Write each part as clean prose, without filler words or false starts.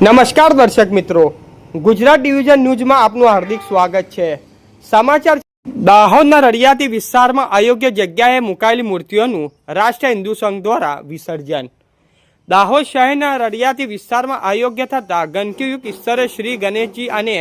નમસ્કાર દર્શક મિત્રો, ગુજરાત ડિવિઝન ન્યૂઝમાં આપનું હાર્દિક સ્વાગત છે। સમાચાર દાહોદના રડિયાતી વિસ્તારમાં અયોગ્ય જગ્યાએ મુકાયેલી મૂર્તિઓનું રાષ્ટ્રીય હિન્દુ સંઘ દ્વારા વિસર્જન। દાહોદ શહેરના રડિયાતી વિસ્તારમાં અયોગ્ય થતા ગંદકીયુક્ત સ્થળે શ્રી ગણેશજી અને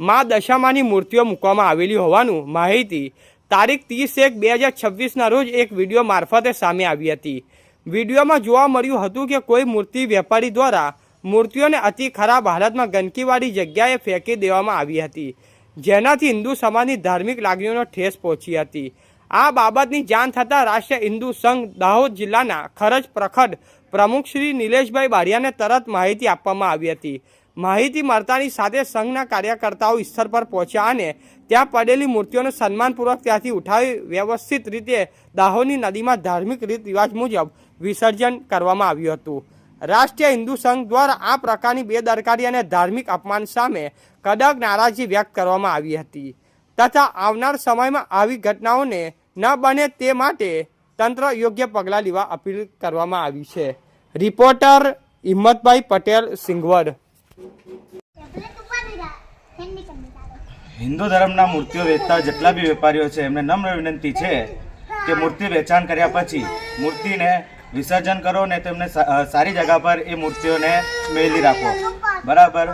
મા દશામાની મૂર્તિઓ મૂકવામાં આવેલી હોવાનું માહિતી તારીખ 30/1/2026ના રોજ એક વિડીયો મારફતે સામે આવી હતી। વિડીયોમાં જોવા મળ્યું હતું કે કોઈ મૂર્તિ વેપારી દ્વારા મૂર્તિઓને અતિ ખરાબ હાલતમાં ગંદકીવાળી જગ્યાએ ફેંકી દેવામાં આવી હતી, જેનાથી હિન્દુ સમાજની ધાર્મિક લાગણીઓનો ઠેસ પહોંચી હતી। આ બાબતની જાણ થતાં રાષ્ટ્રીય હિન્દુ સંઘ દાહોદ જિલ્લાના ખરજ પ્રખંડ પ્રમુખ શ્રી નિલેશભાઈ બારિયાને તરત માહિતી આપવામાં આવી હતી। માહિતી મળતાની સાથે સંઘના કાર્યકર્તાઓ સ્થળ પર પહોંચ્યા અને ત્યાં પડેલી મૂર્તિઓને સન્માનપૂર્વક ત્યાંથી ઉઠાવી વ્યવસ્થિત રીતે દાહોદની નદીમાં ધાર્મિક રીત રિવાજ મુજબ વિસર્જન કરવામાં આવ્યું હતું। રાષ્ટ્રીય હિન્દુ સંઘ દ્વારા આ પ્રકારની બેદરકારી અને ધાર્મિક અપમાન સામે કડક નારાજગી વ્યક્ત કરવામાં આવી હતી તથા આવનાર સમયમાં આવી ઘટનાઓને ન બને તે માટે તંત્ર યોગ્ય પગલાં લેવા અપીલ કરવામાં આવી છે। રિપોર્ટર હિંમતભાઈ પટેલ, સિંગવડ। હિન્દુ ધર્મના મૂર્તિઓ વેચતા જેટલા બી વેપારીઓ છે એમને નમ્ર વિનંતી છે કે મૂર્તિ વેચાણ કર્યા પછી મૂર્તિને વિસર્જન કરો ને તેમને સારી જગ્યા પર એ મૂર્તિઓને મેલી રાખો, બરાબર।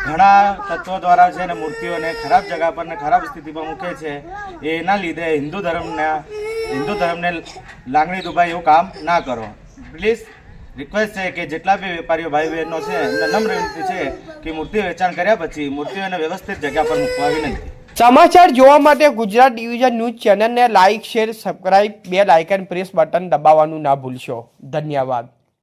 ઘણા તત્વો દ્વારા છે ને મૂર્તિઓને ખરાબ જગ્યા પર ને ખરાબ સ્થિતિમાં મૂકે છે, એના લીધે હિન્દુ ધર્મને લાગણી દુભાઈ એવું કામ ના કરો। પ્લીઝ રિક્વેસ્ટ છે કે જેટલા બી વેપારીઓ ભાઈ બહેનો છે એમને નમ્ર વિનંતી છે કે મૂર્તિ વેચાણ કર્યા પછી મૂર્તિઓને વ્યવસ્થિત જગ્યા પર મૂકવા વિનંતી। સમાચાર જોવા માટે ગુજરાત ડિવિઝન ન્યૂઝ ચેનલને like, share, subscribe, bell icon press button દબાવવાનું ના ભૂલશો। ધન્યવાદ।